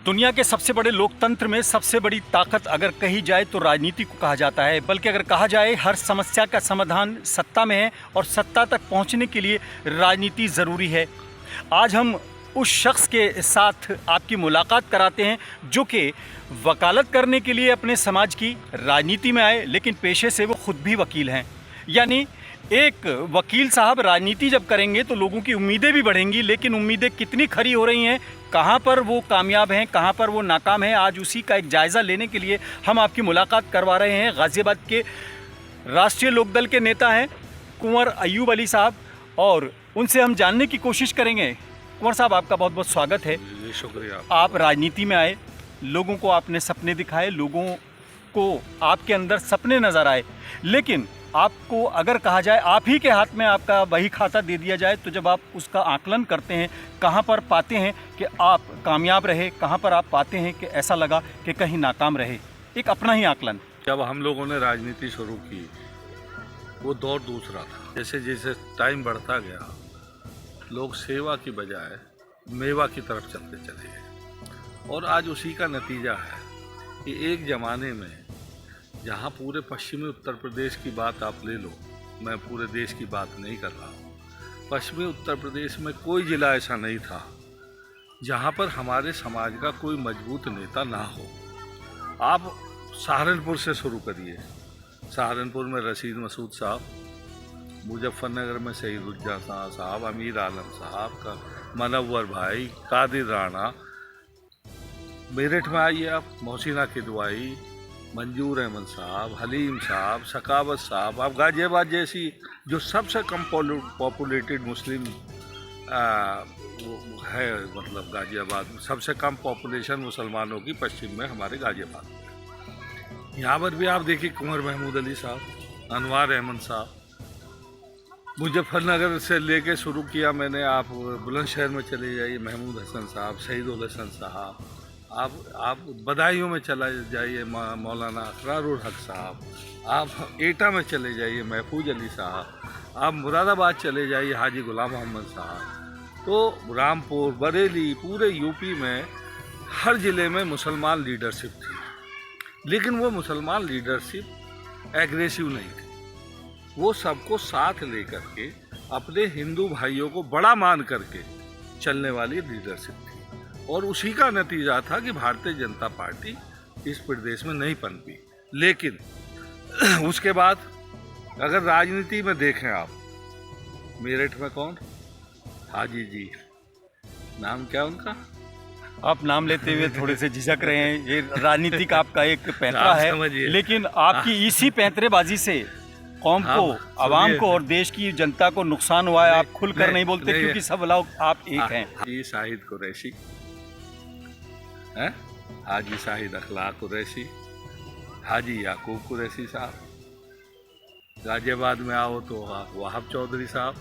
दुनिया के सबसे बड़े लोकतंत्र में सबसे बड़ी ताकत अगर कही जाए तो राजनीति को कहा जाता है, बल्कि अगर कहा जाए हर समस्या का समाधान सत्ता में है और सत्ता तक पहुंचने के लिए राजनीति ज़रूरी है। आज हम उस शख्स के साथ आपकी मुलाकात कराते हैं जो कि वकालत करने के लिए अपने समाज की राजनीति में आए, लेकिन पेशे से वो खुद भी वकील हैं। यानी एक वकील साहब राजनीति जब करेंगे तो लोगों की उम्मीदें भी बढ़ेंगी, लेकिन उम्मीदें कितनी खरी हो रही हैं, कहाँ पर वो कामयाब हैं, कहाँ पर वो नाकाम हैं, आज उसी का एक जायज़ा लेने के लिए हम आपकी मुलाकात करवा रहे हैं। गाज़ियाबाद के राष्ट्रीय लोकदल के नेता हैं कुंवर अय्यूब अली साहब, और उनसे हम जानने की कोशिश करेंगे। कुंवर साहब, आपका बहुत बहुत स्वागत है। जी शुक्रिया। आप राजनीति में आए, लोगों को आपने सपने दिखाए, लोगों को आपके अंदर सपने नज़र आए, लेकिन आपको अगर कहा जाए आप ही के हाथ में आपका वही खाता दे दिया जाए तो जब आप उसका आकलन करते हैं, कहाँ पर पाते हैं कि आप कामयाब रहे, कहाँ पर आप पाते हैं कि ऐसा लगा कि कहीं नाकाम रहे, एक अपना ही आकलन। जब हम लोगों ने राजनीति शुरू की वो दौर दूसरा था। जैसे जैसे टाइम बढ़ता गया लोग सेवा की बजाय मेवा की तरफ चलते चले गए, और आज उसी का नतीजा है कि एक ज़माने में जहाँ पूरे पश्चिमी उत्तर प्रदेश की बात आप ले लो, मैं पूरे देश की बात नहीं कर रहा हूँ, पश्चिमी उत्तर प्रदेश में कोई ज़िला ऐसा नहीं था जहाँ पर हमारे समाज का कोई मजबूत नेता ना हो। आप सहारनपुर से शुरू करिए, सहारनपुर में रशीद मसूद साहब, मुजफ्फरनगर में सईदुज्जा साहब, अमीर आलम साहब का, मनव्वर भाई, कादिर राणा, मेरठ में आइए आप, मोहसिना किदवाई, मंजूर अहमद साहब, हलीम साहब, सकावत साहब। आप गाज़ियाबाद जैसी जो सबसे कम पॉपुलेटेड मुस्लिम है, मतलब गाज़ियाबाद में सबसे कम पॉपुलेशन मुसलमानों की पश्चिम में हमारे गाज़ियाबाद में। यहाँ पर भी आप देखिए कुंवर महमूद अली साहब, अनवार अहमद साहब। मुजफ्फरनगर से लेके शुरू किया मैंने, आप बुलंदशहर में चले जाइए, महमूद हसन साहब, शहीदुल हसन साहब। आप बदायूं में चला जाइए, मौलाना अकरारुल हक साहब। आप एटा में चले जाइए, महफूज अली साहब। आप मुरादाबाद चले जाइए, हाजी गुलाम मोहम्मद साहब। तो रामपुर, बरेली, पूरे यूपी में हर ज़िले में मुसलमान लीडरशिप थी, लेकिन वो मुसलमान लीडरशिप एग्रेसिव नहीं थी। वो सबको साथ लेकर के अपने हिंदू भाइयों को बड़ा मान करके चलने वाली लीडरशिप थी, और उसी का नतीजा था कि भारतीय जनता पार्टी इस प्रदेश में नहीं पनपी। लेकिन उसके बाद अगर राजनीति में देखें आप, मेरठ में कौन, हाजी जी, नाम क्या उनका, आप नाम लेते हुए थोड़े से झिझक रहे हैं, ये राजनीति का आपका एक पैंतरा है, लेकिन आपकी इसी पैंतरेबाजी से कौम को, आवाम को और देश की जनता को नुकसान हुआ है। आप खुलकर नहीं बोलते क्योंकि सब लोग आप एक हैं। हाजी शाहिद कुरैशी, हाजी शाहिद अखलाक कुरैशी, हाजी याकूब कुरैशी साहब। गाज़ियाबाद में आओ तो आप वहाब चौधरी साहब,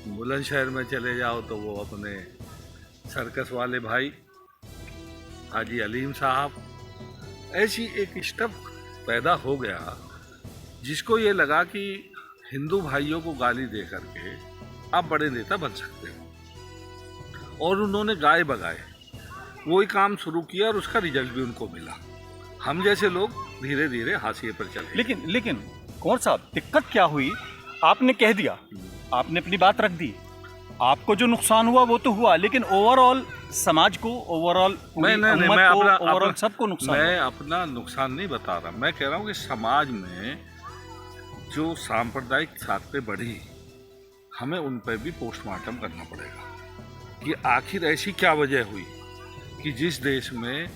बुलंदशहर में चले जाओ तो वो अपने सर्कस वाले भाई हाजी अलीम साहब। ऐसी एक स्टफ पैदा हो गया जिसको ये लगा कि हिंदू भाइयों को गाली दे करके आप बड़े नेता बन सकते हो, और उन्होंने गाए बगाए वही काम शुरू किया, और उसका रिजल्ट भी उनको मिला। हम जैसे लोग धीरे धीरे हाशिए पर चले। लेकिन कुंवर साहब, दिक्कत क्या हुई, आपने कह दिया, आपने अपनी बात रख दी, आपको जो नुकसान हुआ वो तो हुआ, लेकिन ओवरऑल समाज को, ओवरऑल ओवरऑल सबको नुकसान। मैं अपना नुकसान नहीं बता रहा, मैं कह रहा हूँ कि समाज में जो सांप्रदायिक ताकतें बढ़ी, हमें उन पर भी पोस्टमार्टम करना पड़ेगा कि आखिर ऐसी क्या वजह हुई कि जिस देश में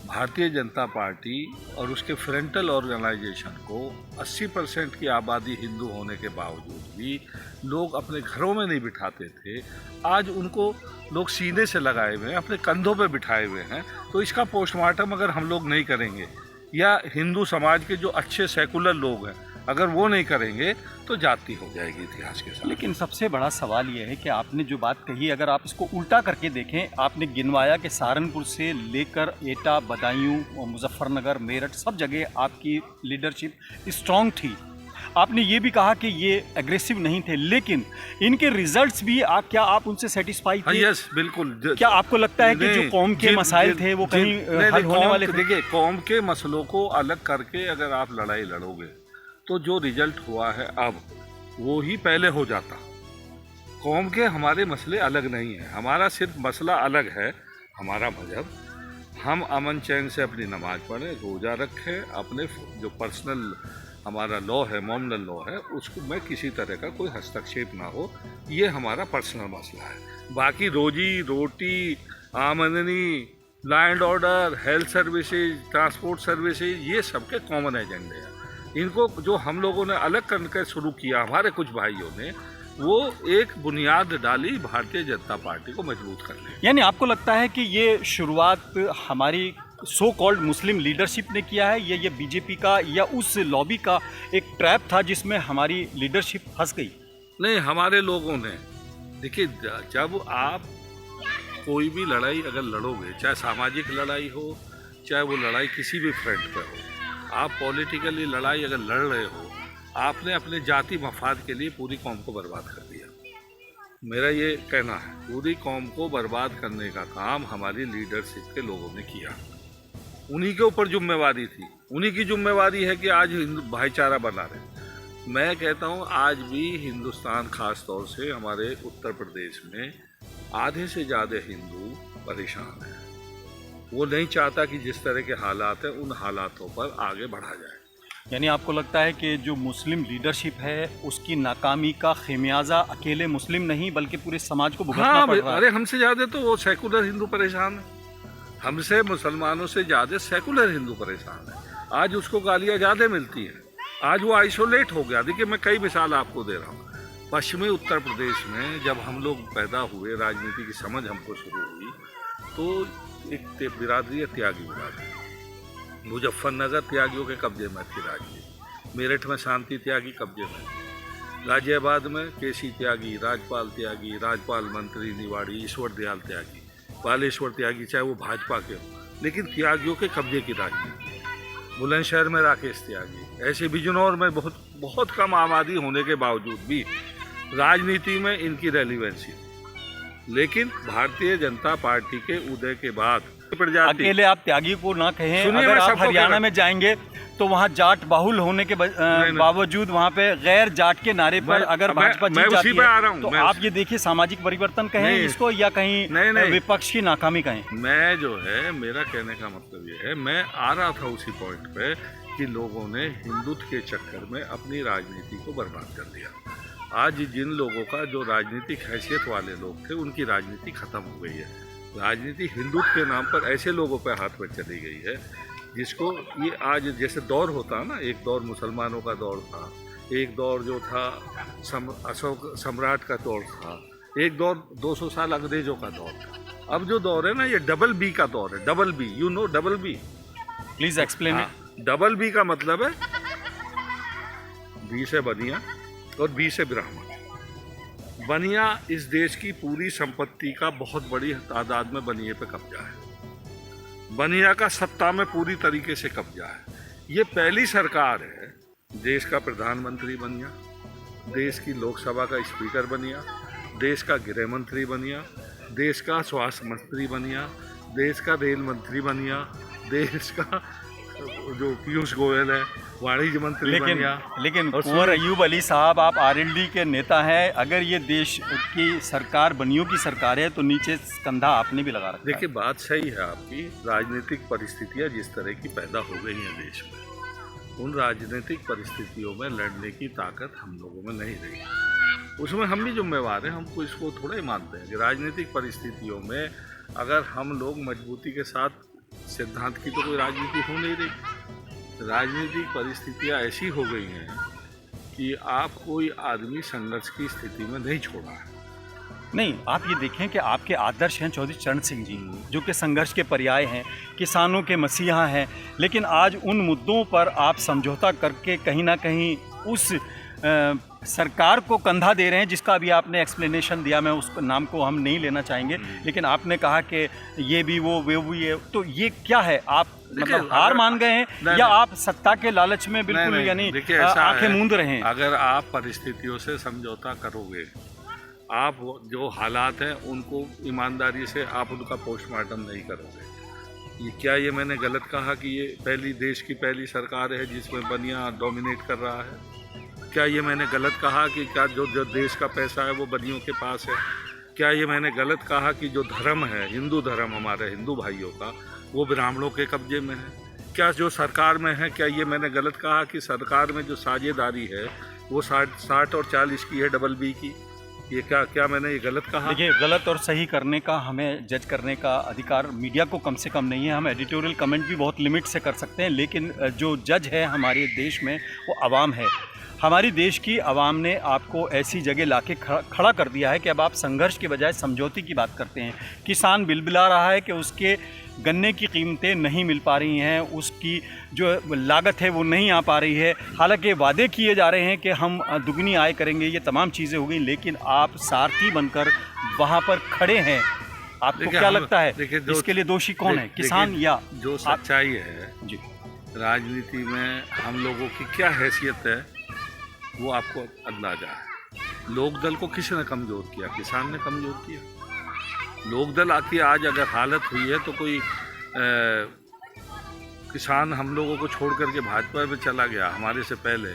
भारतीय जनता पार्टी और उसके फ्रंटल ऑर्गेनाइजेशन को 80% की आबादी हिंदू होने के बावजूद भी लोग अपने घरों में नहीं बिठाते थे, आज उनको लोग सीने से लगाए हुए हैं, अपने कंधों पे बिठाए हुए हैं। तो इसका पोस्टमार्टम अगर हम लोग नहीं करेंगे, या हिंदू समाज के जो अच्छे सेकुलर लोग हैं अगर वो नहीं करेंगे, तो जाति हो जाएगी इतिहास के साथ। लेकिन सबसे बड़ा सवाल ये है कि आपने जो बात कही, अगर आप इसको उल्टा करके देखें, आपने गिनवाया कि सहारनपुर से लेकर एटा, बदायूं, मुजफ्फरनगर, मेरठ, सब जगह आपकी लीडरशिप स्ट्रॉन्ग थी। आपने ये भी कहा कि ये एग्रेसिव नहीं थे, लेकिन इनके रिजल्ट्स भी क्या आप उनसे सेटिस्फाई थे? यस, बिल्कुल। क्या आपको लगता है कि जो कौम के मसाइल थे वो कहीं हल होने वाले थे? देखिए, कौम के मसलों को अलग करके अगर आप लड़ाई लड़ोगे तो जो रिजल्ट हुआ है अब वो ही पहले हो जाता। कौम के हमारे मसले अलग नहीं है, हमारा सिर्फ मसला अलग है, हमारा मजहब। हम अमन चैन से अपनी नमाज पढ़ें, रोज़ा रखें, अपने जो पर्सनल हमारा लॉ है, मोमिनल लॉ है, उसको में किसी तरह का कोई हस्तक्षेप ना हो, ये हमारा पर्सनल मसला है। बाकी रोजी रोटी, आमदनी, law and order, health services, transport services, ये सबके कॉमन एजेंडे हैं। इनको जो हम लोगों ने अलग करके शुरू किया, हमारे कुछ भाइयों ने, वो एक बुनियाद डाली भारतीय जनता पार्टी को मजबूत करने। यानी आपको लगता है कि ये शुरुआत हमारी सो कॉल्ड मुस्लिम लीडरशिप ने किया है, ये बीजेपी का या उस लॉबी का एक ट्रैप था जिसमें हमारी लीडरशिप फंस गई? नहीं, हमारे लोगों ने, देखिए, जब आप कोई भी लड़ाई अगर लड़ोगे, चाहे सामाजिक लड़ाई हो, चाहे वो लड़ाई किसी भी फ्रंट पे हो, आप पॉलिटिकली लड़ाई अगर लड़ रहे हो, आपने अपने जाति मफाद के लिए पूरी कौम को बर्बाद कर दिया। मेरा ये कहना है, पूरी कौम को बर्बाद करने का काम हमारी लीडरशिप के लोगों ने किया। उन्हीं के ऊपर जिम्मेवारी थी, उन्हीं की जिम्मेवारी है कि आज हिंदू भाईचारा बना रहे। मैं कहता हूँ आज भी हिंदुस्तान, खास तौर से हमारे उत्तर प्रदेश में आधे से ज़्यादा हिंदू परेशान हैं। वो नहीं चाहता कि जिस तरह के हालात हैं उन हालातों पर आगे बढ़ा जाए। यानी आपको लगता है कि जो मुस्लिम लीडरशिप है उसकी नाकामी का खमियाजा अकेले मुस्लिम नहीं बल्कि पूरे समाज को भुगतना पड़ रहा है? अरे हमसे ज़्यादा तो वो सेकुलर हिंदू परेशान है, हमसे मुसलमानों से ज़्यादा सेकुलर हिंदू परेशान है। आज उसको गालियाँ ज़्यादा मिलती हैं, आज वो आइसोलेट हो गया। देखिए, मैं कई मिसाल आपको दे रहा हूँ। पश्चिमी उत्तर प्रदेश में जब हम लोग पैदा हुए, राजनीति की समझ हमको शुरू हुई, तो एक बिरादरी है, त्यागी बिरादरी। मुजफ्फरनगर त्यागियों के कब्जे में थी राजनीति, मेरठ में शांति त्यागी कब्जे में थी, गाजियाबाद में केसी त्यागी, राजपाल मंत्री निवाड़ी, ईश्वर दयाल त्यागी, बालेश्वर त्यागी, चाहे वो भाजपा के हो, लेकिन त्यागियों के कब्जे की राजनीति। बुलंदशहर में राकेश त्यागी, ऐसे बिजनौर में बहुत कम आबादी होने के बावजूद भी राजनीति में इनकी रेलिवेंसी। लेकिन भारतीय जनता पार्टी के उदय के बाद अकेले आप त्यागी को ना कहें, अगर आप हरियाणा में जाएंगे तो वहाँ जाट बाहुल होने के बावजूद वहाँ पे गैर जाट के नारे पर अगर भाजपा जीत जाती है तो आप ये देखिए सामाजिक परिवर्तन कहें इसको या कहीं विपक्ष की नाकामी कहें? मैं जो है, मेरा कहने का मतलब ये है, मैं आ रहा था उसी पॉइंट पे कि लोगों ने हिंदुत्व के चक्कर में अपनी राजनीति को बर्बाद कर दिया। आज जिन लोगों का जो राजनीतिक हैसियत वाले लोग थे उनकी राजनीति खत्म हो गई है। राजनीति हिंदुत्व के नाम पर ऐसे लोगों पे हाथ में चली गई है जिसको ये आज जैसे दौर होता है ना, एक दौर मुसलमानों का दौर था, एक दौर जो था अशोक सम्राट का दौर था, एक दौर 200 साल अंग्रेजों का दौर था। अब जो दौर है ना, ये डबल बी का दौर है। Double B, you know double B? Please explain. Double B का मतलब है बी से बनिया और बी से ब्राह्मण। बनिया इस देश की पूरी संपत्ति का बहुत बड़ी तादाद में बनिए पे कब्जा है। बनिया का सत्ता में पूरी तरीके से कब्जा है। ये पहली सरकार है, देश का प्रधानमंत्री बनिया, देश की लोकसभा का स्पीकर बनिया, देश का गृह मंत्री बनिया, देश का स्वास्थ्य मंत्री बनिया, देश का रेल मंत्री बनिया, देश का जो पीयूष गोयल है वाणिज्य मंत्री बनिया। लेकिन कुंवर अयूब अली साहब, आप आरएलडी के नेता हैं, अगर ये देश की सरकार बनियों की सरकार है तो नीचे कंधा आपने भी लगा रखा है। देखिए, बात सही है आपकी। राजनीतिक परिस्थितियां जिस तरह की पैदा हो गई हैं देश में, उन राजनीतिक परिस्थितियों में लड़ने की ताकत हम लोगों में नहीं रही। उसमें हम भी जिम्मेवार हैं, हमको इसको थोड़ा ही मानते हैं कि राजनीतिक परिस्थितियों में अगर हम लोग मजबूती के साथ, सिद्धांत की तो कोई राजनीति हो नहीं रही। राजनीतिक परिस्थितियां ऐसी हो गई हैं कि आप कोई आदमी संघर्ष की स्थिति में नहीं छोड़ा है। नहीं, आप ये देखें कि आपके आदर्श हैं चौधरी चरण सिंह जी, जो कि संघर्ष के पर्याय हैं, किसानों के मसीहा हैं, लेकिन आज उन मुद्दों पर आप समझौता करके कहीं ना कहीं उस सरकार को कंधा दे रहे हैं जिसका अभी आपने एक्सप्लेनेशन दिया। मैं उस नाम को हम नहीं लेना चाहेंगे, लेकिन आपने कहा कि ये भी वो भी है, तो ये क्या है? आप मतलब हार मान गए हैं, या आप सत्ता के लालच में बिल्कुल यानी आंखें मूंद रहे हैं? अगर आप परिस्थितियों से समझौता करोगे, आप जो हालात हैं उनको ईमानदारी से आप उनका पोस्टमार्टम नहीं करोगे, क्या ये मैंने गलत कहा कि ये देश की पहली सरकार है जिसमें बनिया डोमिनेट कर रहा है? क्या ये मैंने गलत कहा कि क्या जो देश का पैसा है वो बनियों के पास है? क्या ये मैंने गलत कहा कि जो धर्म है, हिंदू धर्म हमारे हिंदू भाइयों का, वो ब्राह्मणों के कब्जे में है? क्या जो सरकार में है, क्या ये मैंने गलत कहा कि सरकार में जो साझेदारी है वो 60 और 40 की है, डबल बी की? ये क्या मैंने ये गलत कहा? देखिए, गलत और सही करने का, हमें जज करने का अधिकार मीडिया को कम से कम नहीं है। हम एडिटोरियल कमेंट भी बहुत लिमिट से कर सकते हैं, लेकिन जो जज है हमारे देश में वो आवाम है। हमारी देश की आवाम ने आपको ऐसी जगह लाके खड़ा कर दिया है कि अब आप संघर्ष के बजाय समझौते की बात करते हैं। किसान बिलबिला रहा है कि उसके गन्ने की कीमतें नहीं मिल पा रही हैं, उसकी जो लागत है वो नहीं आ पा रही है। हालांकि वादे किए जा रहे हैं कि हम दुगनी आय करेंगे, ये तमाम चीज़ें हो गई, लेकिन आप सारथी बनकर वहाँ पर खड़े हैं। आपको क्या लगता है इसके लिए दोषी कौन है, किसान या जो सच्चाई है जी राजनीति में हम लोगों की क्या हैसियत है वो आपको अंदाजा है। लोकदल को किसने कमज़ोर किया? किसान ने कमज़ोर किया। लोकदल आती आज अगर हालत हुई है तो कोई किसान हम लोगों को छोड़ करके भाजपा में चला गया हमारे से पहले,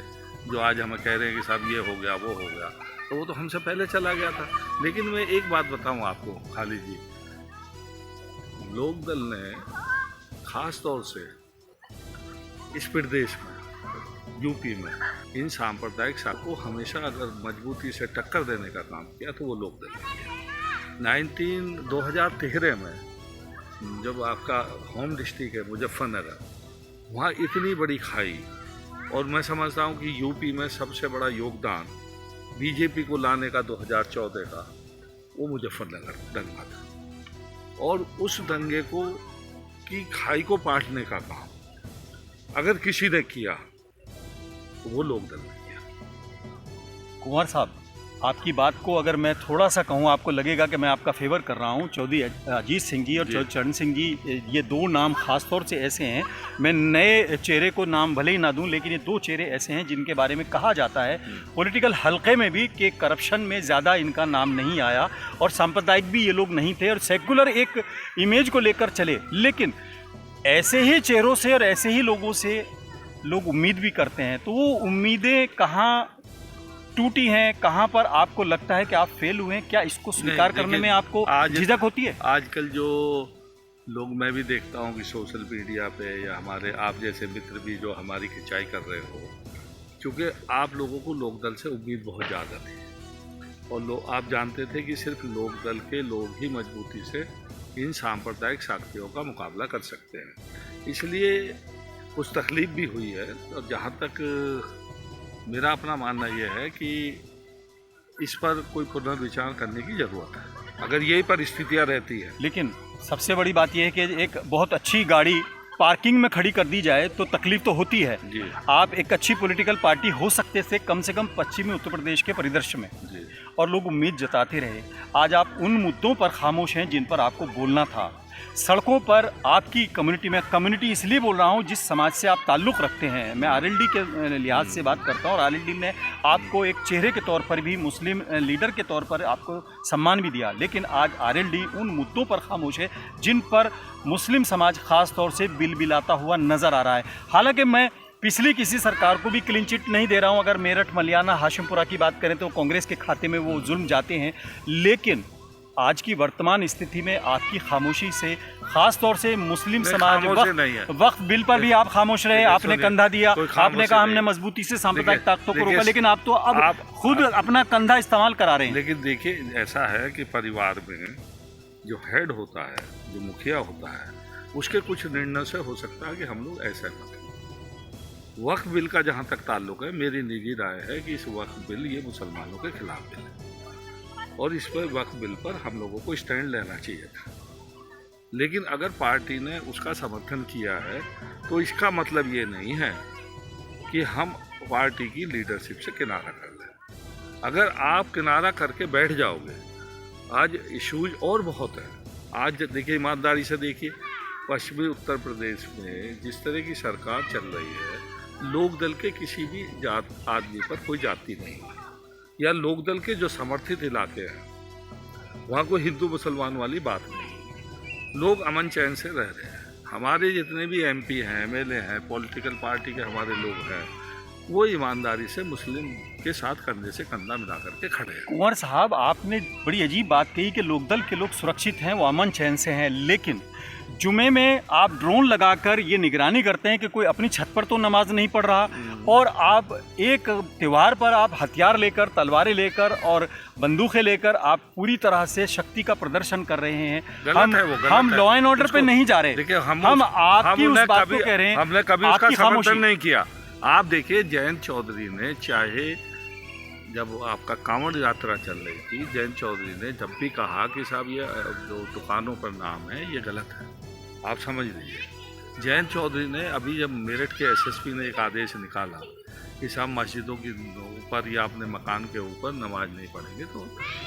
जो आज हमें कह रहे हैं कि साहब ये हो गया वो हो गया, तो वो तो हमसे पहले चला गया था। लेकिन मैं एक बात बताऊं आपको खालिद जी, लोकदल ने ख़ास तौर से इस प्रदेश में, यूपी में, इन सांप्रदायिक शाखों को हमेशा अगर मजबूती से टक्कर देने का काम किया तो वो लोकदल ने किया। 2013 में जब आपका होम डिस्ट्रिक्ट है मुजफ्फरनगर, वहाँ इतनी बड़ी खाई, और मैं समझता हूँ कि यूपी में सबसे बड़ा योगदान बीजेपी को लाने का 2014 का वो मुजफ्फरनगर दंगा था। और उस दंगे को की खाई को पाटने का काम अगर किसी ने किया तो वो लोकदल ने किया। कुंवर साहब, आपकी बात को अगर मैं थोड़ा सा कहूँ, आपको लगेगा कि मैं आपका फेवर कर रहा हूँ। चौधरी अजीत सिंह जी और चौधरी चरण सिंह जी, ये दो नाम खास तौर से ऐसे हैं, मैं नए चेहरे को नाम भले ही ना दूं, लेकिन ये दो चेहरे ऐसे हैं जिनके बारे में कहा जाता है पॉलिटिकल हलके में भी कि करप्शन में ज़्यादा इनका नाम नहीं आया, और सांप्रदायिक भी ये लोग नहीं थे, और सेकुलर एक इमेज को लेकर चले। लेकिन ऐसे ही चेहरों से और ऐसे ही लोगों से लोग उम्मीद भी करते हैं, तो वो उम्मीदें कहाँ टूटी हैं, कहाँ पर आपको लगता है कि आप फेल हुए हैं? क्या इसको स्वीकार करने में आपको झिझक होती है? आजकल जो लोग, मैं भी देखता हूँ कि सोशल मीडिया पे या हमारे आप जैसे मित्र भी जो हमारी खिंचाई कर रहे हो, क्योंकि आप लोगों को लोकदल से उम्मीद बहुत ज़्यादा थी, और आप जानते थे कि सिर्फ लोकदल के लोग ही मजबूती से इन सांप्रदायिक शक्तियों का मुकाबला कर सकते हैं। इसलिए कुछ तकलीफ भी हुई है, और जहाँ तक मेरा अपना मानना यह है कि इस पर कोई पुनर्विचार करने की ज़रूरत है, अगर यही परिस्थितियाँ रहती है। लेकिन सबसे बड़ी बात यह है कि एक बहुत अच्छी गाड़ी पार्किंग में खड़ी कर दी जाए तो तकलीफ तो होती है जी। आप एक अच्छी पॉलिटिकल पार्टी हो सकते थे कम से कम पश्चिमी उत्तर प्रदेश के परिदृश्य में जी। और लोग उम्मीद जताते रहे। आज आप उन मुद्दों पर खामोश हैं जिन पर आपको बोलना था। सड़कों पर आपकी कम्युनिटी में, कम्युनिटी इसलिए बोल रहा हूँ जिस समाज से आप ताल्लुक़ रखते हैं, मैं आरएलडी के लिहाज से बात करता हूँ, और आरएलडी ने आपको एक चेहरे के तौर पर भी, मुस्लिम लीडर के तौर पर आपको सम्मान भी दिया, लेकिन आज आरएलडी उन मुद्दों पर खामोश है जिन पर मुस्लिम समाज ख़ास तौर से बिलबिलाता हुआ नज़र आ रहा है। हालांकि मैं पिछली किसी सरकार को भी क्लीन चिट नहीं दे रहा हूँ, अगर मेरठ, मलियाना, हाशिमपुरा की बात करें तो कांग्रेस के खाते में वो जुल्म जाते हैं, लेकिन आज की वर्तमान स्थिति में आपकी खामोशी से, खास तौर से मुस्लिम समाज, वक्फ बिल पर भी आप खामोश रहे, आपने कंधा दिया, आपने कहा हमने मजबूती से सांप्रदायिक ताकतों को रोका, लेकिन आप तो अब खुद अपना कंधा इस्तेमाल करा रहे हैं। लेकिन देखिए, ऐसा है कि परिवार में जो हेड होता है, जो मुखिया होता है, उसके कुछ निर्णय से हो सकता है कि हम लोग ऐसा करें। वक्फ बिल का जहाँ तक ताल्लुक है, मेरी निजी राय है कि इस वक्फ बिल ये मुसलमानों के खिलाफ बिल है, और इस पर वक्फ बिल पर हम लोगों को स्टैंड लेना चाहिए था। लेकिन अगर पार्टी ने उसका समर्थन किया है तो इसका मतलब ये नहीं है कि हम पार्टी की लीडरशिप से किनारा कर लें। अगर आप किनारा करके बैठ जाओगे, आज इश्यूज और बहुत हैं। आज देखिए, ईमानदारी से देखिए, पश्चिमी उत्तर प्रदेश में जिस तरह की सरकार चल रही है, लोकदल के किसी भी जात आदमी पर कोई जाति नहीं है, या लोकदल के जो समर्थित इलाके हैं वहाँ कोई हिंदू मुसलमान वाली बात नहीं। लोग अमन चैन से रह रहे हैं। हमारे जितने भी एमपी हैं, एमएलए हैं, पॉलिटिकल पार्टी के हमारे लोग हैं, वो ईमानदारी से मुस्लिम के साथ कंधे से कंधा मिला करके खड़े हैं। कुंवर साहब, आपने बड़ी अजीब बात कही कि लोकदल के लोग सुरक्षित हैं, वो अमन चैन से हैं, लेकिन जुमे में आप ड्रोन लगाकर ये निगरानी करते हैं कि कोई अपनी छत पर तो नमाज नहीं पढ़ रहा, और आप एक त्यौहार पर आप हथियार लेकर, तलवारें लेकर और बंदूकें लेकर आप पूरी तरह से शक्ति का प्रदर्शन कर रहे हैं। हम लॉ एंड ऑर्डर पे नहीं जा रहे। देखिए, हम आपकी उस बात को कह रहे हैं, हमने कभी उसका समर्थन नहीं किया। आप देखिए, जयंत चौधरी ने, चाहे जब आपका कांवड़ यात्रा चल रही थी, जयंत चौधरी ने जब भी कहा कि साहब ये जो दुकानों पर नाम है ये गलत है, आप समझ लीजिए। जयंत चौधरी ने अभी जब मेरठ के एसएसपी ने एक आदेश निकाला कि साहब मस्जिदों के ऊपर या अपने मकान के ऊपर नमाज नहीं पढ़ेंगे, तो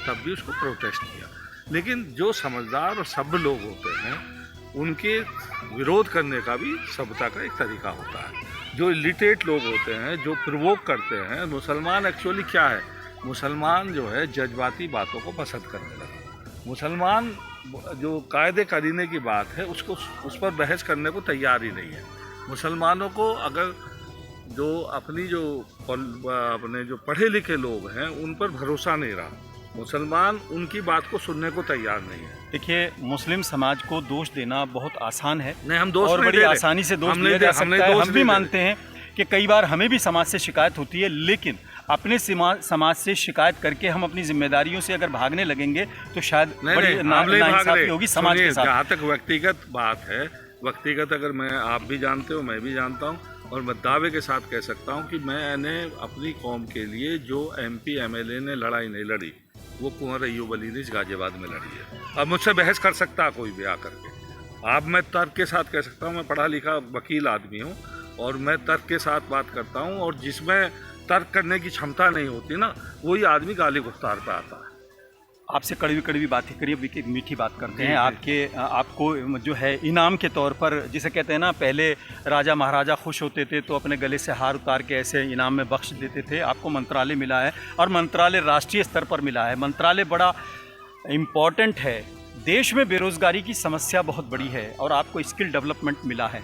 तब भी उसको प्रोटेस्ट किया। लेकिन जो समझदार और सभ्य लोग होते हैं, उनके विरोध करने का भी सभ्यता का एक तरीका होता है। जो इलिटरेट लोग होते हैं, जो प्रोवोक करते हैं, मुसलमान एक्चुअली क्या है, मुसलमान जो है जज्बाती बातों को पसंद करने लगा। मुसलमान जो कायदे करीने की बात है उसको, उस पर बहस करने को तैयार ही नहीं है। मुसलमानों को अगर जो अपने जो पढ़े लिखे लोग हैं उन पर भरोसा नहीं रहा, मुसलमान उनकी बात को सुनने को तैयार नहीं है। देखिए, मुस्लिम समाज को दोष देना बहुत आसान है। नहीं, हम दोष और नहीं बड़ी आसानी से दोष दिया जा सकता है। हम भी मानते हैं कि कई बार हमें भी समाज से शिकायत होती है, लेकिन अपने समाज से शिकायत करके हम अपनी जिम्मेदारियों से अगर भागने लगेंगे तो शायद बड़ी नाइंसाफी होगी समाज के साथ। जहाँ तक व्यक्तिगत बात है, व्यक्तिगत अगर मैं, आप भी जानते हो, मैं भी जानता हूँ, और मैं दावे के साथ कह सकता हूँ कि मैंने अपनी कौम के लिए जो एमपी एमएलए ने लड़ाई नहीं लड़ी, वो कुंवर अय्यूब अली ने गाजियाबाद में लड़ी है। अब मुझसे बहस कर सकता है कोई भी आकर के। अब मैं तर्क के साथ कह सकता हूँ, मैं पढ़ा लिखा वकील आदमी हूँ और मैं तर्क के साथ बात करता हूँ, और जिसमें तर्क करने की क्षमता नहीं होती ना, वही आदमी गाली गुफ्तार पे आता है। आपसे कड़वी कड़वी बातें करिए, मीठी बात करते हैं। आपको जो है इनाम के तौर पर, जिसे कहते हैं ना, पहले राजा महाराजा खुश होते थे तो अपने गले से हार उतार के ऐसे इनाम में बख्श देते थे। आपको मंत्रालय मिला है, और मंत्रालय राष्ट्रीय स्तर पर मिला है। मंत्रालय बड़ा इम्पॉर्टेंट है। देश में बेरोजगारी की समस्या बहुत बड़ी है, और आपको स्किल डेवलपमेंट मिला है।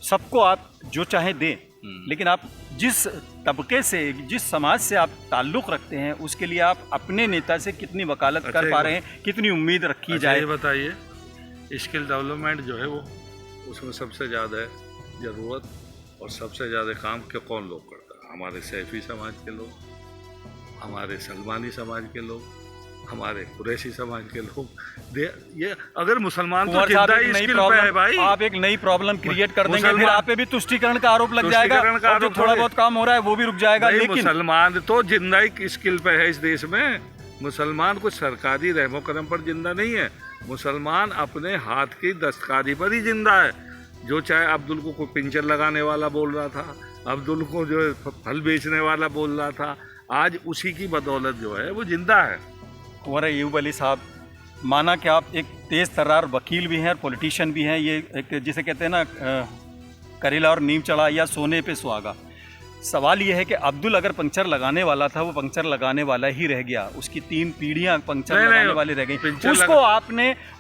सबको आप जो चाहे दें, लेकिन आप जिस तबके से, जिस समाज से आप ताल्लुक़ रखते हैं, उसके लिए आप अपने नेता से कितनी वकालत कर पा रहे हैं, कितनी उम्मीद रखी जाए। ये बताइए, स्किल डेवलपमेंट जो है वो, उसमें सबसे ज़्यादा ज़रूरत और सबसे ज़्यादा काम कौन लोग करता है? हमारे सैफी समाज के लोग, हमारे सलमानी समाज के लोग, हमारे कुरैशी समाज के लोग। ये अगर मुसलमान तो जिंदा ही स्किल पे है भाई। आप एक नई प्रॉब्लम क्रिएट कर देंगे, फिर आप पे भी तुष्टीकरण का आरोप लग जाएगा, और जो थोड़ा बहुत काम हो रहा है वो भी रुक जाएगा। लेकिन मुसलमान तो जिंदा ही स्किल पे है इस देश में। मुसलमान कुछ सरकारी रहमो करम पर जिंदा नहीं है, मुसलमान अपने हाथ की दस्तकारी पर ही जिंदा है। जो चाहे अब्दुल को कोई पिंचर लगाने वाला बोल रहा था, अब्दुल को जो फल बेचने वाला बोल रहा था, आज उसी की बदौलत जो है वो जिंदा है। कुंवर अय्यूब अली साहब, माना कि आप एक तेज़ तर्रार वकील भी हैं और पॉलिटिशियन भी हैं, ये एक जिसे कहते हैं ना, करेला और नीम चढ़ा या सोने पे सुहागा। सवाल ये है कि अब्दुल अगर पंक्चर लगाने वाला था, वो पंक्चर लगाने वाला ही रह गया। उसकी 3 पीढ़ियां पंक्चर लगाने वाले रह गई।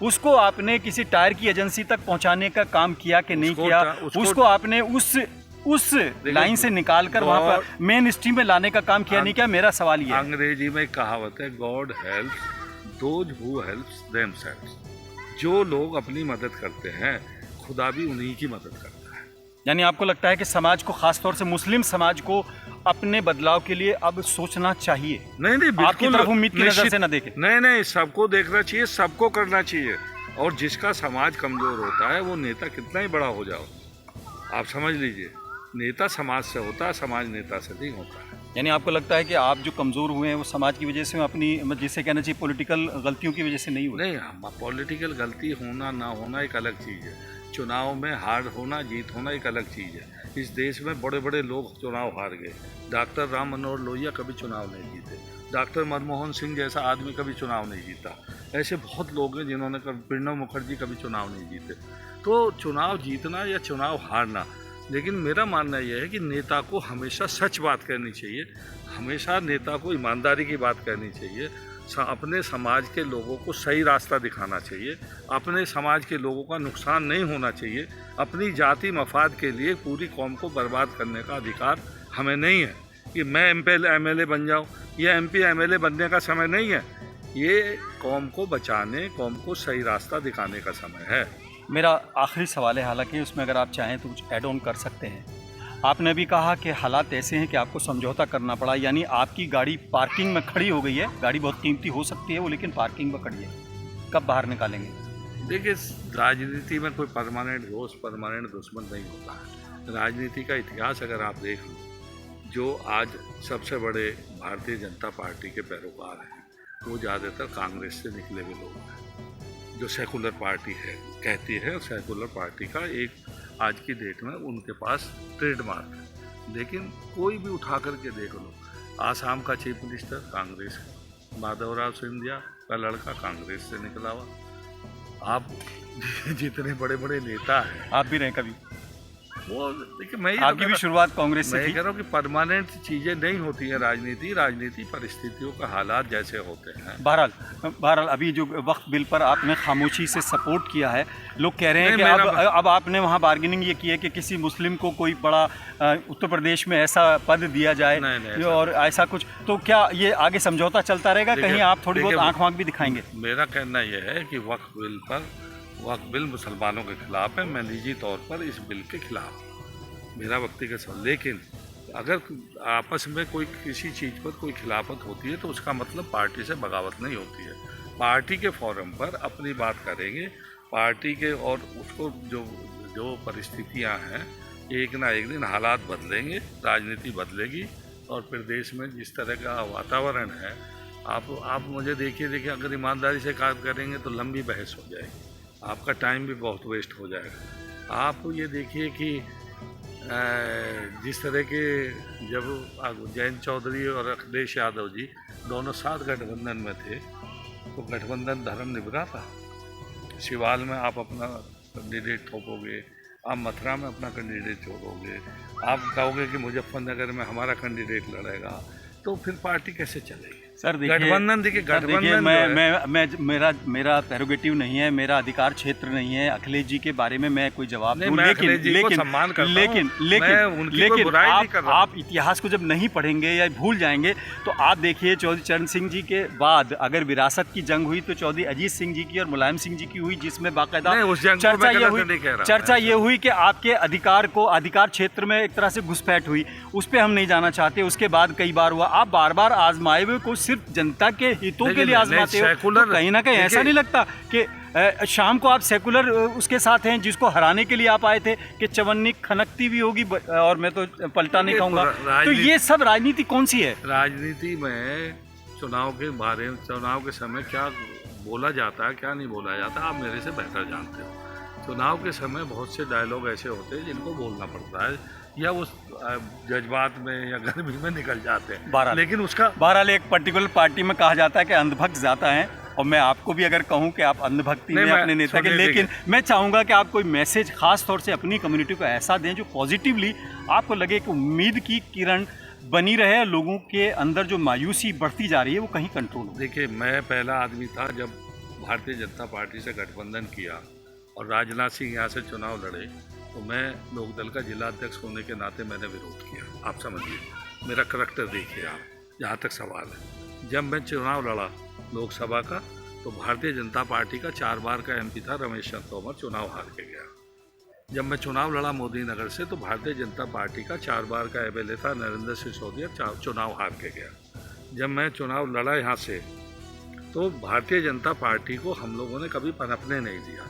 उसको आपने किसी टायर की एजेंसी तक पहुंचाने का काम किया कि नहीं किया? उसको आपने उस लाइन से निकालकर वहां पर मेन स्ट्रीम में लाने का काम किया नहीं किया? मेरा सवाल ये है। अंग्रेजी में कहावत है, God helps those who helps themselves. जो लोग अपनी मदद करते हैं, खुदा भी उन्हीं की मदद करता है। यानी आपको लगता है कि समाज को, खासतौर से मुस्लिम समाज को, अपने बदलाव के लिए अब सोचना चाहिए? नहीं, आपकी तरफ उम्मीद की नजर से न देखें। नहीं, सबको देखना चाहिए, सबको करना चाहिए। और जिसका समाज कमजोर होता है, वो नेता कितना ही बड़ा हो जाओ, आप समझ लीजिए, नेता समाज से होता है, समाज नेता से नहीं होता है। यानी आपको लगता है कि आप जो कमज़ोर हुए हैं वो समाज की वजह से, अपनी, जिसे कहना चाहिए पॉलिटिकल गलतियों की वजह से नहीं हुए? नहीं, पॉलिटिकल गलती होना ना होना एक अलग चीज़ है। चुनाव में हार होना, जीत होना एक अलग चीज़ है। इस देश में बड़े बड़े लोग चुनाव हार गए। डॉक्टर राम मनोहर लोहिया कभी चुनाव नहीं जीते, डॉक्टर मनमोहन सिंह जैसा आदमी कभी चुनाव नहीं जीता। ऐसे बहुत लोग हैं जिन्होंने कभी, प्रणब मुखर्जी कभी चुनाव नहीं जीते। तो चुनाव जीतना या चुनाव हारना, लेकिन मेरा मानना यह है कि नेता को हमेशा सच बात कहनी चाहिए, हमेशा नेता को ईमानदारी की बात कहनी चाहिए, अपने समाज के लोगों को सही रास्ता दिखाना चाहिए, अपने समाज के लोगों का नुकसान नहीं होना चाहिए। अपनी जाति मफाद के लिए पूरी कौम को बर्बाद करने का अधिकार हमें नहीं है कि मैं एमएलए बन जाऊं। यह एमपी एमएलए बनने का समय नहीं है, ये कौम को बचाने, कौम को सही रास्ता दिखाने का समय है। मेरा आखिरी सवाल है, हालांकि उसमें अगर आप चाहें तो कुछ ऐड ऑन कर सकते हैं। आपने भी कहा कि हालात ऐसे हैं कि आपको समझौता करना पड़ा, यानी आपकी गाड़ी पार्किंग में खड़ी हो गई है। गाड़ी बहुत कीमती हो सकती है वो, लेकिन पार्किंग में खड़ी है। कब बाहर निकालेंगे? देखिए, राजनीति में कोई परमानेंट दोस्त, परमानेंट दुश्मन नहीं होता है। राजनीति का इतिहास अगर आप देख लो, जो आज सबसे बड़े भारतीय जनता पार्टी के पैरोकार हैं, वो ज़्यादातर कांग्रेस से निकले हुए लोग हैं, जो सेकुलर पार्टी है कहती है। सेकुलर पार्टी का एक आज की डेट में उनके पास ट्रेडमार्क है। लेकिन कोई भी उठा करके देख लो, आसाम का चीफ मिनिस्टर कांग्रेस का, माधवराव सिंधिया का लड़का कांग्रेस से निकला हुआ। आप जितने बड़े बड़े नेता हैं, आप भी रहे कभी, वो देखिए, मैं आपकी भी शुरुआत कांग्रेस से मैं थी। कह रहा हूँ कि परमानेंट चीज़ें नहीं होती हैं। राजनीति परिस्थितियों का हालात जैसे होते हैं। बहरहाल अभी जो वक्त बिल पर आपने खामोशी से सपोर्ट किया है, लोग कह रहे हैं कि नहीं, अब आपने वहाँ बार्गेनिंग ये की है कि किसी मुस्लिम को कोई बड़ा उत्तर प्रदेश में ऐसा पद दिया जाए, नहीं, और ऐसा कुछ। तो क्या ये आगे समझौता चलता रहेगा? कहीं आप थोड़ी बहुत आँख वाँख भी दिखाएंगे? मेरा कहना यह है कि वक्फ बिल मुसलमानों के खिलाफ है। मैं निजी तौर पर इस बिल के खिलाफ हूँ, मेरा व्यक्तिगत सवाल। लेकिन अगर आपस में कोई किसी चीज़ पर कोई खिलाफत होती है तो उसका मतलब पार्टी से बगावत नहीं होती है। पार्टी के फोरम पर अपनी बात करेंगे, पार्टी के, और उसको जो परिस्थितियां हैं, एक ना एक दिन हालात बदलेंगे, राजनीति बदलेगी, और फिर देश में जिस तरह का वातावरण है, आप मुझे देखिए अगर ईमानदारी से काम करेंगे तो लंबी बहस हो जाएगी, आपका टाइम भी बहुत वेस्ट हो जाएगा। आप ये देखिए कि जिस तरह के जब जयंत चौधरी और अखिलेश यादव जी दोनों साथ गठबंधन में थे, तो गठबंधन धर्म निभा था। शिवाल में आप अपना कैंडिडेट थोपोगे, आप मथुरा में अपना कैंडिडेट छोड़ोगे, आप कहोगे कि मुजफ्फरनगर में हमारा कैंडिडेट लड़ेगा, तो फिर पार्टी कैसे चलेगी? सर देखिए, मेरा प्रेरोगेटिव नहीं है, मेरा अधिकार क्षेत्र नहीं है अखिलेश जी के बारे में मैं कोई जवाब दूं, लेकिन आप इतिहास को जब नहीं पढ़ेंगे या भूल जाएंगे तो आप देखिए, चौधरी चरण सिंह जी के बाद अगर विरासत की जंग हुई तो चौधरी अजीत सिंह जी की और मुलायम सिंह जी की हुई, जिसमें बाकायदा चर्चा ये हुई कि आपके अधिकार क्षेत्र में एक तरह से घुसपैठ हुई। उस पर हम नहीं जाना चाहते। उसके बाद कई बार हुआ, आप बार बार आजमाए हुए को सिर्फ जनता के हितों के लिए आजमाते हो, तो कहीं ना कहीं ऐसा नहीं लगता कि शाम को आप सेकुलर उसके साथ हैं जिसको हराने के लिए आप आए थे कि चवन्नी खनकती भी होगी, और मैं तो पलटा नहीं कहूँगा। तो ये सब राजनीति कौन सी है? राजनीति में चुनाव के समय क्या बोला जाता है, क्या नहीं बोला जाता, आप मेरे से बेहतर जानते हो। चुनाव के समय बहुत से डायलॉग ऐसे होते हैं जिनको बोलना पड़ता है, या उस जज्बात में या गर्मी में निकल जाते हैं। लेकिन उसका बहरहाल एक पर्टिकुलर पार्टी में कहा जाता है कि अंधभक्त ज़्यादा हैं, और मैं आपको भी अगर कहूँ कि आप अंधभक्ति में अपने नेता के, लेकिन मैं चाहूँगा कि आप कोई मैसेज खास तौर से अपनी कम्युनिटी को ऐसा दें जो पॉजिटिवली आपको लगे कि उम्मीद की किरण बनी रहे, लोगों के अंदर जो मायूसी बढ़ती जा रही है वो कहीं कंट्रोल हो। देखिए, मैं पहला आदमी था जब भारतीय जनता पार्टी से गठबंधन किया और राजनाथ सिंह यहाँ से चुनाव लड़े, तो मैं लोकदल का जिला अध्यक्ष होने के नाते मैंने विरोध किया। आप समझिए, मेरा करैक्टर देखिए आप, जहाँ तक सवाल है। जब मैं चुनाव लड़ा लोकसभा का, तो भारतीय जनता पार्टी का 4 बार का एमपी था रमेश चंद्र तोमर, चुनाव हार के गया। जब मैं चुनाव लड़ा मोदी नगर से, तो भारतीय जनता पार्टी का 4 बार का एमएलए था नरेंद्र सिंह सिसोदिया, चुनाव हार के गया। जब मैं चुनाव लड़ा यहाँ से, तो भारतीय जनता पार्टी को हम लोगों ने कभी पनपने नहीं दिया।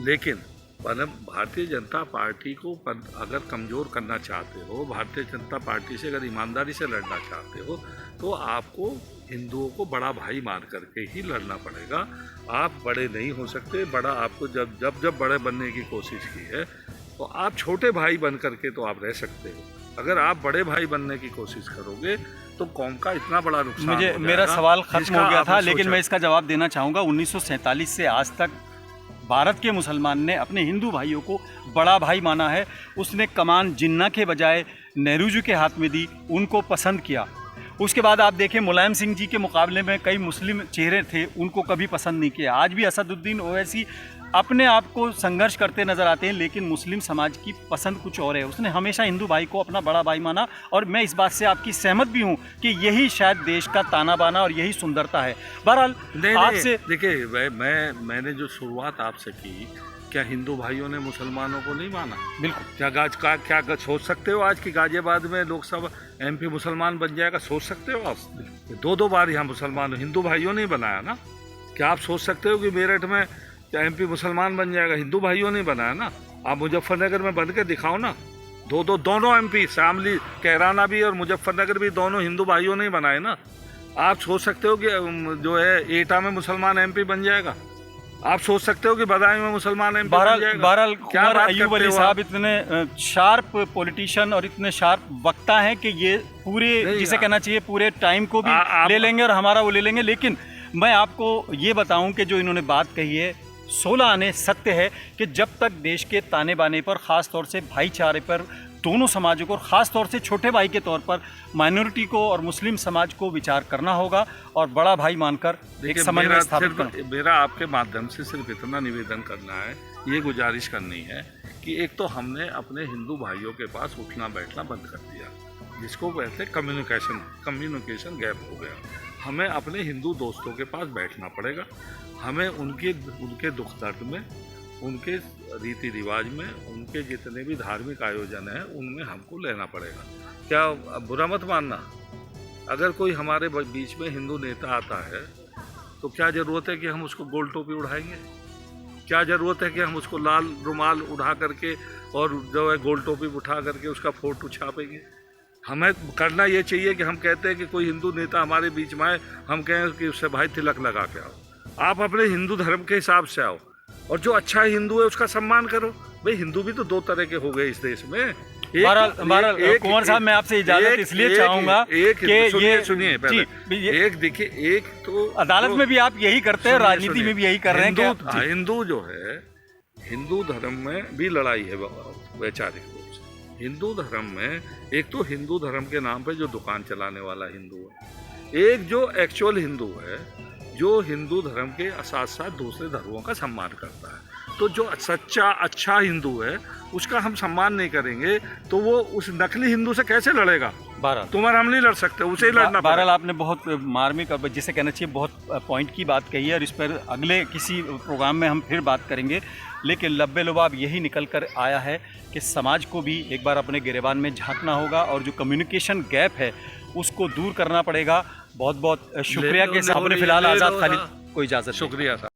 लेकिन भारतीय जनता पार्टी को अगर कमज़ोर करना चाहते हो, भारतीय जनता पार्टी से अगर ईमानदारी से लड़ना चाहते हो, तो आपको हिंदुओं को बड़ा भाई मान करके ही लड़ना पड़ेगा। आप बड़े नहीं हो सकते। बड़ा आपको जब बड़े बनने की कोशिश की है, तो आप छोटे भाई बन करके तो आप रह सकते हो। अगर आप बड़े भाई बनने की कोशिश करोगे तो कौम का इतना बड़ा नुकसान हो जाएगा, मेरा सवाल खत्म जिसका हो गया आपने था, लेकिन सोचा। मैं इसका जवाब देना चाहूँगा। 1947 से आज तक भारत के मुसलमान ने अपने हिंदू भाइयों को बड़ा भाई माना है। उसने कमान जिन्ना के बजाय नेहरू जी के हाथ में दी, उनको पसंद किया। उसके बाद आप देखें, मुलायम सिंह जी के मुकाबले में कई मुस्लिम चेहरे थे, उनको कभी पसंद नहीं किया। आज भी असदुद्दीन ओवैसी अपने आप को संघर्ष करते नजर आते हैं, लेकिन मुस्लिम समाज की पसंद कुछ और है। उसने हमेशा हिंदू भाई को अपना बड़ा भाई माना, और मैं इस बात से आपकी सहमत भी हूँ कि यही शायद देश का ताना बाना और यही सुंदरता है। बहरहाल आपसे देखिए, मैंने जो शुरुआत आपसे की, क्या हिंदू भाइयों ने मुसलमानों को नहीं माना? बिल्कुल। क्या सोच सकते हो आज कि गाजियाबाद में लोकसभा MP मुसलमान बन जाएगा? सोच सकते हो आप? 2 बार यहाँ मुसलमान हिंदू भाइयों ने बनाया ना। क्या आप सोच सकते हो कि मेरठ में MP मुसलमान बन जाएगा? हिंदू भाइयों ने बनाया ना। आप मुजफ्फरनगर में बन के दिखाओ ना। दोनों MP, शामली कैराना भी और मुजफ्फरनगर भी, दोनों हिंदू भाइयों ने बनाए ना। आप सोच सकते हो कि जो है एटा में मुसलमान MP बन जाएगा? आप सोच सकते हो कि बदायूं में मुसलमान MP बन जाएगा? बहरहाल क्या कुंवर बात अयूब करते अली हो साहब आप? इतने शार्प पॉलिटिशियन और इतने शार्प वक्ता हैं कि ये पूरे, नहीं, जिसे कहना चाहिए, पूरे टाइम को भी आप- ले लेंगे और हमारा वो ले लेंगे। लेकिन मैं आपको ये बताऊं कि जो इन्होंने बात कही है 16 आने सत्य है कि जब तक देश के ताने बाने पर, ख़ास तौर से भाईचारे पर, दोनों समाजों को, और ख़ास तौर से छोटे भाई के तौर पर माइनॉरिटी को और मुस्लिम समाज को विचार करना होगा और बड़ा भाई मानकर एक देखिए, समन्वय स्थापित करना। मेरा आपके माध्यम से सिर्फ इतना निवेदन करना है, ये गुजारिश करनी है कि एक तो हमने अपने हिंदू भाइयों के पास उठना बैठना बंद कर दिया, जिसको कहते हैं कम्युनिकेशन गैप हो गया। हमें अपने हिंदू दोस्तों के पास बैठना पड़ेगा। हमें उनके दुख दर्द में, उनके रीति रिवाज में, उनके जितने भी धार्मिक आयोजन हैं उनमें हमको लेना पड़ेगा। क्या बुरा मत मानना, अगर कोई हमारे बीच में हिंदू नेता आता है तो क्या ज़रूरत है कि हम उसको गोल टोपी उड़ाएंगे? क्या ज़रूरत है कि हम उसको लाल रुमाल उड़ा करके और जो है गोल टोपी उठा करके उसका फोटो छापेंगे? हमें करना ये चाहिए कि हम कहते हैं कि कोई हिंदू नेता हमारे बीच में आए, हम कहें कि उससे भाई तिलक लगा के आओ। आप अपने हिंदू धर्म के हिसाब से आओ, और जो अच्छा हिंदू है उसका सम्मान करो। भाई हिंदू भी तो 2 तरह के हो गए इस देश में। बहरहाल कुंवर साहब, मैं आपसे इजाजत इसलिए चाहूंगा कि ये सुनिए पहले, एक देखिए, एक तो अदालत में भी आप यही करते हैं, राजनीति में भी यही कर रहे हैं क्या? हिंदू जो है, हिंदू धर्म में भी लड़ाई है वैचारिक रूप से। हिंदू धर्म में एक तो हिंदू धर्म के नाम पे जो दुकान चलाने वाला हिंदू है, एक जो एक्चुअल हिंदू है, जो हिंदू धर्म के साथ साथ दूसरे धर्मों का सम्मान करता है। तो जो सच्चा अच्छा हिंदू है उसका हम सम्मान नहीं करेंगे तो वो उस नकली हिंदू से कैसे लड़ेगा? तुम और हम नहीं लड़ सकते, उसे ही लड़ना पड़ेगा। बहरहाल आपने बहुत मार्मिक, और जिसे कहना चाहिए बहुत पॉइंट की बात कही है, और इस पर अगले किसी प्रोग्राम में हम फिर बात करेंगे। लेकिन लब्बे लुबाब यही निकल कर आया है कि समाज को भी एक बार अपने गिरेबान में झांकना होगा और जो कम्युनिकेशन गैप है उसको दूर करना पड़ेगा। बहुत बहुत शुक्रिया के साथ फिलहाल आज़ाद खालिद को इजाज़त। शुक्रिया साहब।